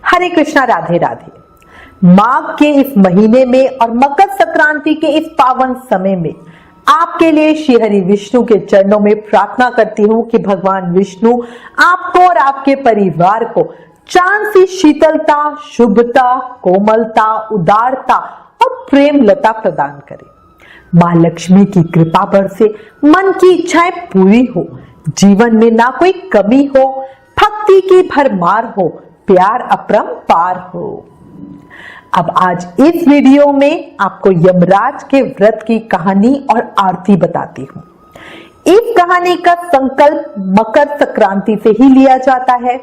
हरे कृष्णा, राधे राधे। माघ के इस महीने में और मकर संक्रांति के इस पावन समय में आपके लिए श्री हरि विष्णु के चरणों में प्रार्थना करती हूँ कि भगवान विष्णु आपको और आपके परिवार को चांद सी शीतलता, शुभता, कोमलता, उदारता और प्रेम लता प्रदान करे। माँ लक्ष्मी की कृपा बरसे, मन की इच्छाएं पूरी हो, जीवन में ना कोई कमी हो, भक्ति की भरमार हो, प्यार अपरंपार हो। अब आज इस वीडियो में आपको यमराज के व्रत की कहानी और आरती बताती हूँ। इस कहानी का संकल्प मकर संक्रांति से ही लिया जाता है।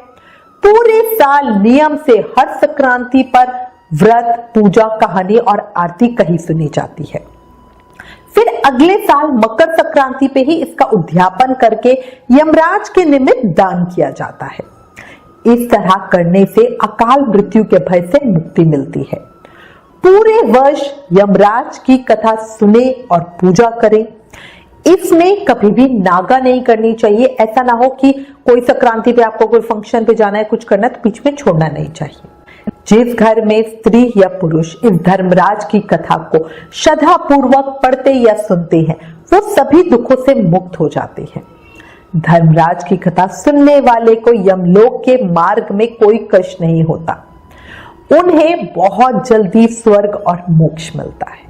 पूरे साल नियम से हर संक्रांति पर व्रत, पूजा, कहानी और आरती कही सुनी जाती है। फिर अगले साल मकर संक्रांति पे ही इसका उद्यापन करके यमराज के निमित्त दान किया जाता है। इस तरह करने से अकाल मृत्यु के भय से मुक्ति मिलती है। पूरे वर्ष यमराज की कथा सुने और पूजा करें। इसमें कभी भी नागा नहीं करनी चाहिए। ऐसा ना हो कि कोई संक्रांति पे आपको कोई फंक्शन पे जाना है, कुछ करना है तो बीच में छोड़ना नहीं चाहिए। जिस घर में स्त्री या पुरुष इस धर्मराज की कथा को श्रद्धा पूर्वक पढ़ते या सुनते हैं, वो सभी दुखों से मुक्त हो जाते हैं। धर्मराज की कथा सुनने वाले को यमलोक के मार्ग में कोई कष्ट नहीं होता। उन्हें बहुत जल्दी स्वर्ग और मोक्ष मिलता है।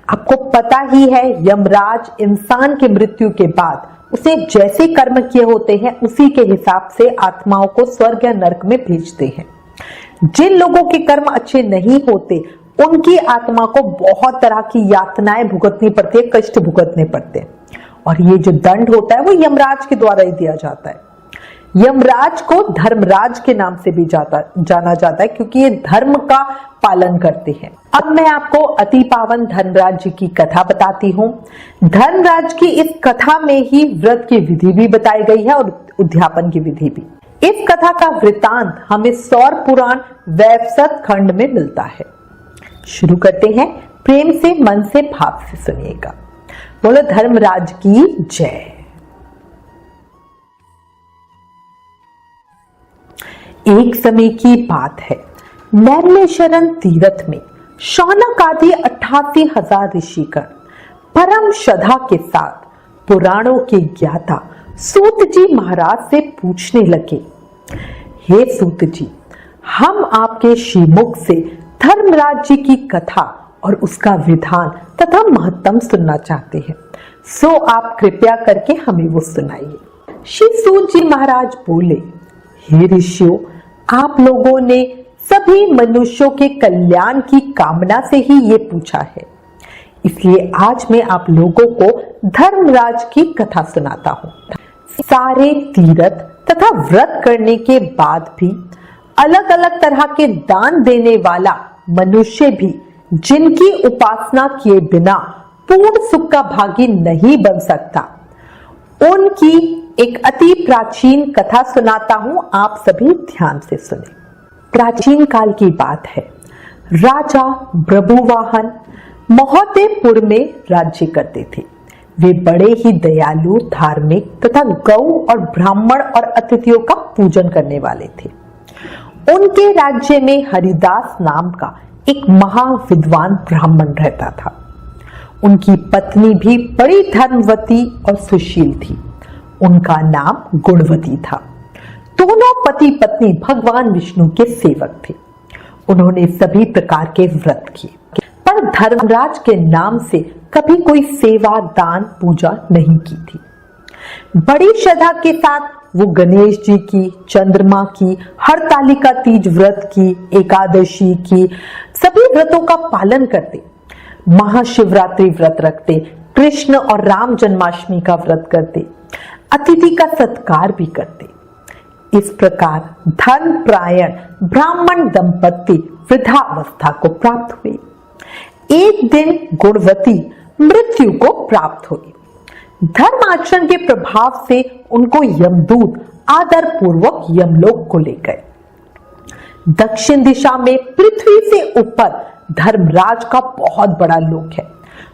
आपको पता ही है, यमराज इंसान की मृत्यु के बाद उसे जैसे कर्म किए होते हैं उसी के हिसाब से आत्माओं को स्वर्ग या नरक में भेजते हैं। जिन लोगों के कर्म अच्छे नहीं होते उनकी आत्मा को बहुत तरह की यातनाएं भुगतनी पड़ती है, कष्ट भुगतने पड़ते हैं। और ये जो दंड होता है वो यमराज के द्वारा ही दिया जाता है। यमराज को धर्मराज के नाम से भी जाना जाता है क्योंकि ये धर्म का पालन करते हैं। अब मैं आपको अति पावन धर्मराज जी की कथा बताती हूँ। धर्मराज की इस कथा में ही व्रत की विधि भी बताई गई है और उद्यापन की विधि भी। इस कथा का वृतांत हमें सौर पुराण वैवस्वत खंड में मिलता है। शुरू करते हैं। प्रेम से, मन से, भाव से सुनिएगा। बोलो धर्मराज की जय। एक समय की बात है, नैमिषारण्य तीर्थ में शौनक आदि 88,000 ऋषिगण परम श्रद्धा के साथ पुराणों के ज्ञाता सूत जी महाराज से पूछने लगे, हे सूत जी, हम आपके श्रीमुख से धर्मराज जी की कथा और उसका विधान तथा महत्तम सुनना चाहते हैं, सो आप कृपया करके हमें वो सुनाइए। श्री सूत जी महाराज बोले, हे ऋषियों, आप लोगों ने सभी मनुष्यों के कल्याण की कामना से ही ये पूछा है, इसलिए आज मैं आप लोगों को धर्मराज की कथा सुनाता हूँ। सारे तीर्थ तथा व्रत करने के बाद भी अलग अलग तरह के दान देने वाला मनुष्य भी जिनकी उपासना किए बिना पूर्ण सुख का भागी नहीं बन सकता, उनकी एक अति प्राचीन कथा सुनाता हूं। आप सभी ध्यान से सुने। प्राचीन काल की बात है। राजा प्रभुवाहन महोदयपुर में राज्य करते थे। वे बड़े ही दयालु, धार्मिक तथा गौ और ब्राह्मण और अतिथियों का पूजन करने वाले थे। उनके राज्य में हरिदास नाम का एक महाविद्वान ब्राह्मण रहता था। उनकी पत्नी भी बड़ी धर्मवती और सुशील थी। उनका नाम गुणवती था। दोनों पति पत्नी भगवान विष्णु के सेवक थे। उन्होंने सभी प्रकार के व्रत किए, पर धर्मराज के नाम से कभी कोई सेवा, दान, पूजा नहीं की थी। बड़ी श्रद्धा के साथ वो गणेश जी की, चंद्रमा की, हरतालिका तीज व्रत की, एकादशी की, सभी व्रतों का पालन करते। महाशिवरात्रि व्रत रखते, कृष्ण और राम जन्माष्टमी का व्रत करते, अतिथि का सत्कार भी करते। इस प्रकार धर्मपरायण ब्राह्मण दंपति वृद्धावस्था को प्राप्त हुए। एक दिन गुणवती मृत्यु को प्राप्त हुई। धर्म आचरण के प्रभाव से उनको यमदूत आदर पूर्वक यमलोक को ले गए। दक्षिण दिशा में पृथ्वी से ऊपर धर्मराज का बहुत बड़ा लोक है,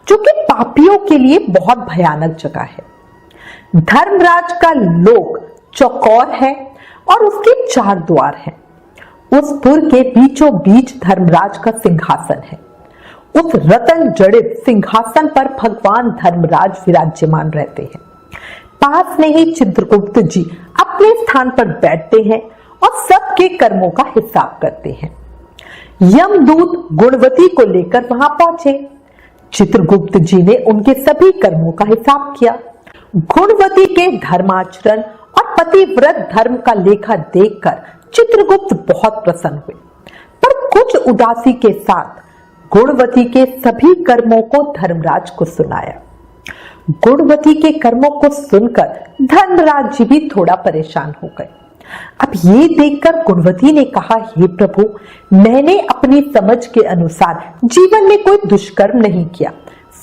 जो कि पापियों के लिए बहुत भयानक जगह है। धर्मराज का लोक चौकोर है और उसके 4 द्वार हैं। उस पुर के बीचों बीच धर्मराज का सिंहासन है। उस रतन जड़ित सिंहासन पर भगवान धर्मराज विराजमान रहते हैं। पास में ही चित्रगुप्त जी अपने स्थान पर बैठते हैं और सबके कर्मों का हिसाब करते हैं। यमदूत गुणवती को लेकर वहां पहुंचे। चित्रगुप्त जी ने उनके सभी कर्मों का हिसाब किया। गुणवती के धर्माचरण और पतिव्रत धर्म का लेखा देखकर चित्रगुप्त बहुत प्रसन्न हुए, पर कुछ उदासी के साथ गुणवती के सभी कर्मों को धर्मराज को सुनाया। गुणवती के कर्मों को सुनकर धर्मराज जी भी थोड़ा परेशान हो गए। अब ये देखकर गुणवती ने कहा, हे प्रभु, मैंने अपनी समझ के अनुसार जीवन में कोई दुष्कर्म नहीं किया,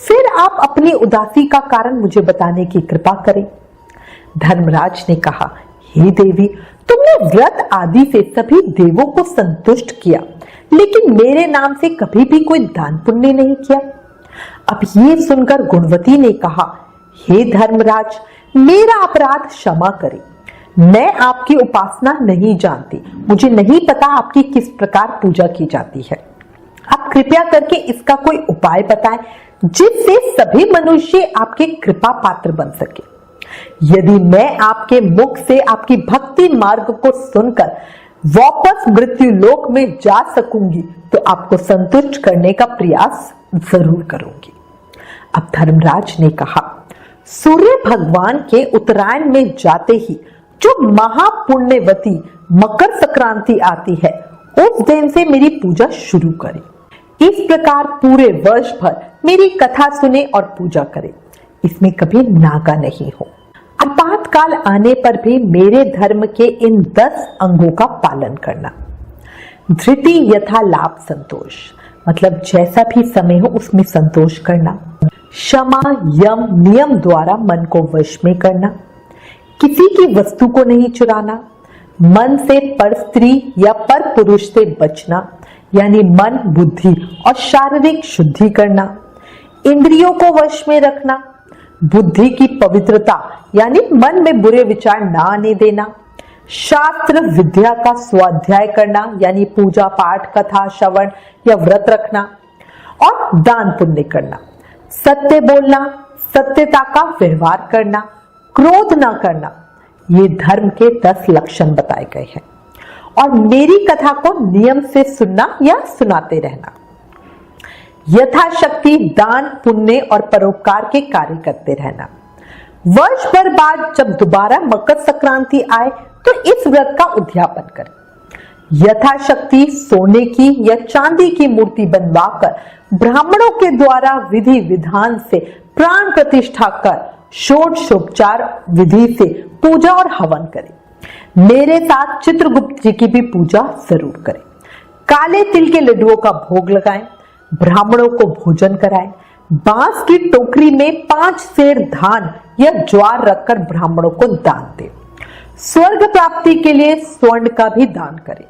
फिर आप अपनी उदासी का कारण मुझे बताने की कृपा करें। धर्मराज ने कहा, हे देवी, तुमने व्रत आदि से सभी देवों को संतुष्ट किया, लेकिन मेरे नाम से कभी भी कोई दान पुण्य नहीं किया। अब ये सुनकर गुणवती ने कहा, हे धर्मराज, मेरा अपराध क्षमा करें। मैं आपकी उपासना नहीं जानती, मुझे नहीं पता आपकी किस प्रकार पूजा की जाती है। आप कृपया करके इसका कोई उपाय बताएं जिससे सभी मनुष्य आपके कृपा पात्र बन सके। यदि मैं आपके मुख से आपकी भक्ति मार्ग को सुनकर वापस मृत्यु लोक में जा सकूंगी तो आपको संतुष्ट करने का प्रयास जरूर करूंगी। अब धर्मराज ने कहा, सूर्य भगवान के उत्तरायण में जाते ही जो महापुण्यवती मकर संक्रांति आती है, उस दिन से मेरी पूजा शुरू करें। इस प्रकार पूरे वर्ष भर मेरी कथा सुने और पूजा करें, इसमें कभी नागा नहीं हो। आपातकाल आने पर भी मेरे धर्म के इन 10 अंगों का पालन करना। धृति यथा लाभ संतोष, मतलब जैसा भी समय हो उसमें संतोष करना। क्षमा यम नियम द्वारा मन को वश में करना। किसी की वस्तु को नहीं चुराना। मन से पर स्त्री या पर पुरुष से बचना, यानी मन, बुद्धि और शारीरिक शुद्धि करना। इंद्रियों को वश में रखना। बुद्धि की पवित्रता, यानी मन में बुरे विचार ना आने देना। शास्त्र विद्या का स्वाध्याय करना, यानी पूजा पाठ, कथा श्रवण या व्रत रखना। और दान पुण्य करना। सत्य बोलना, सत्यता का व्यवहार करना, क्रोध ना करना। ये धर्म के 10 लक्षण बताए गए हैं। और मेरी कथा को नियम से सुनना या सुनाते रहना। यथाशक्ति दान पुण्य और परोपकार के कार्य करते रहना। वर्ष भर बाद जब दोबारा मकर संक्रांति आए तो इस व्रत का उद्यापन करें। यथाशक्ति सोने की या चांदी की मूर्ति बनवाकर ब्राह्मणों के द्वारा विधि विधान से प्राण प्रतिष्ठा कर षोडशोपचार विधि से पूजा और हवन करें। मेरे साथ चित्रगुप्त जी की भी पूजा जरूर करें। काले तिल के लड्डुओं का भोग लगाएं, ब्राह्मणों को भोजन कराएं। बांस की टोकरी में 5 सेर धान या ज्वार रखकर ब्राह्मणों को दान दें। स्वर्ग प्राप्ति के लिए स्वर्ण का भी दान करें।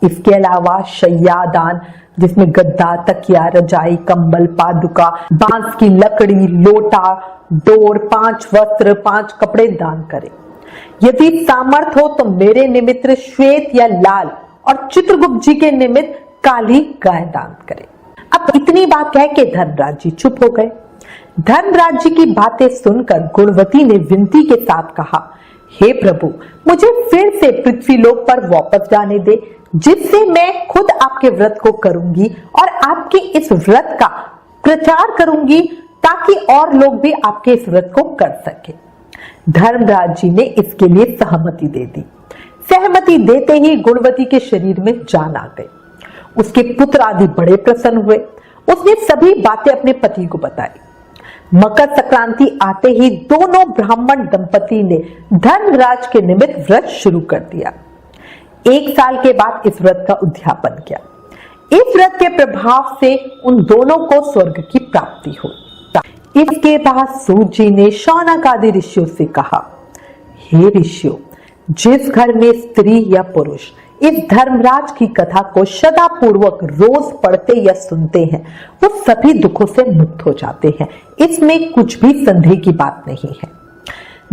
इसके अलावा शय्या दान, जिसमें गद्दा, तकिया, रजाई, कंबल, पादुका, बांस की लकड़ी, लोटा, डोर, 5 वस्त्र, 5 कपड़े दान करें। यदि सामर्थ हो तो मेरे निमित्त श्वेत या लाल और चित्रगुप्त जी के निमित्त काली गाय दान करें। अब इतनी बात कह के धर्मराज जी चुप हो गए। धर्मराज जी की बातें सुनकर गुणवती ने विनती के साथ कहा, हे प्रभु, मुझे फिर से पृथ्वी लोक पर वापस जाने दे, जिससे मैं खुद आपके व्रत को करूंगी और आपके इस व्रत का प्रचार करूंगी, ताकि और लोग भी आपके इस व्रत को कर सके। धर्मराज जी ने इसके लिए सहमति दे दी। सहमति देते ही गुणवती के शरीर में जान आ गई। उसके पुत्र आदि बड़े प्रसन्न हुए। उसने सभी बातें अपने पति को बताई। मकर संक्रांति आते ही दोनों ब्राह्मण दंपति ने धर्मराज के निमित्त व्रत शुरू कर दिया। 1 साल के बाद इस व्रत का उद्यापन किया। इस व्रत के प्रभाव से उन दोनों को स्वर्ग की प्राप्ति हुई। इसके बाद सूत जी ने शौनक आदि ऋषियों से कहा, हे ऋषियों, जिस घर में स्त्री या पुरुष इस धर्मराज की कथा को सदा पूर्वक रोज पढ़ते या सुनते हैं, वो सभी दुखों से मुक्त हो जाते हैं। इसमें कुछ भी संदेह की बात नहीं है।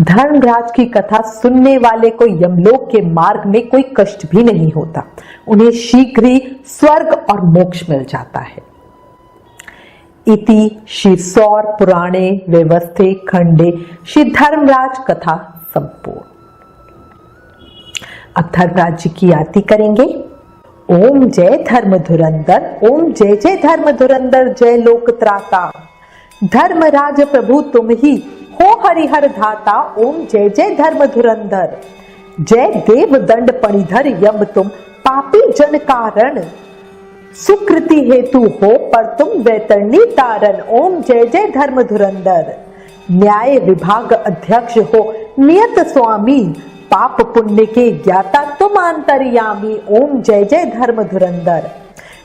धर्मराज की कथा सुनने वाले को यमलोक के मार्ग में कोई कष्ट भी नहीं होता, उन्हें शीघ्र ही स्वर्ग और मोक्ष मिल जाता है। इति श्री सौर पुराणे व्यवस्थे खंडे श्री धर्मराज कथा संपूर्ण। अब धर्मराज जी की आरती करेंगे। ओम जय धर्म धुरंधर, ओम जय जय धर्म धुरंधर, जय लोक त्राता, धर्मराज प्रभु तुम ही हो हरिहर धाता, ओम जय जय धर्म धुरंधर, जय देव दंड पणिधर यम तुम पापी जन कारण, सुकृति हेतु हो पर तुम वैतरणी तारण, ओम जय जय धर्म धुरंधर, न्याय विभाग अध्यक्ष हो नियत स्वामी, पाप पुण्य के ज्ञाता तुम अंतर्यामी, ओम जय जय धर्म धुरंधर,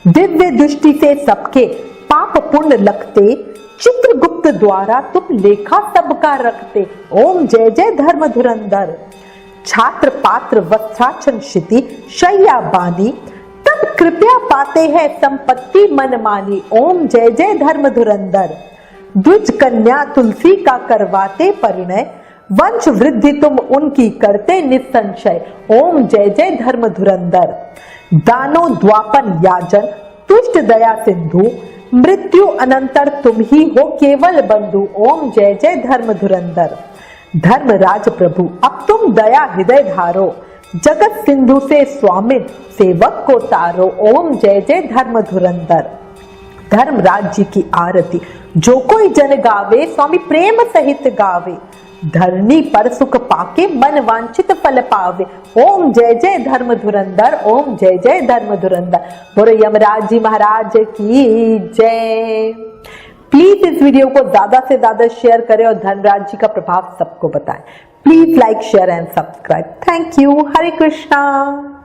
दिव्य दृष्टि से सबके पाप पुण्य लगते, चित्रगुप्त द्वारा तुम लेखा सबका रखते, ओम जय जय धर्म धुरंधर, छात्र पात्र वस्त्राचन क्षिति शैया बानी, तब कृपया पाते हैं संपत्ति मन मानी, ओम जय जय धर्म धुरंधर, द्विज कन्या तुलसी का करवाते परिणय, वंश वृद्धि तुम उनकी करते निसंशय, ओम जय जय धर्म धुरंधर, दानो द्वापन याजन तुष्ट दया सिंधु, मृत्यु अनंतर तुम ही हो केवल बंधु, ओम जय जय धर्म धुरंधर, धर्मराज प्रभु अब तुम दया हृदय धारो, जगत सिंधु से स्वामिन सेवक को तारो, ओम जय जय धर्म धुरंधर, धर्मराज जी की आरती जो कोई जन गावे, स्वामी प्रेम सहित गावे, धरनी पर सुख पाके मन वांछित फल पावे, ओम जय जय धर्म धुरंधर, ओम जय जय धर्म धुरंधर। बोलो यमराज जी महाराज की जय। प्लीज इस वीडियो को ज्यादा से ज्यादा शेयर करें और धर्मराज जी का प्रभाव सबको बताएं। Please like share and subscribe. Thank you. Hare Krishna.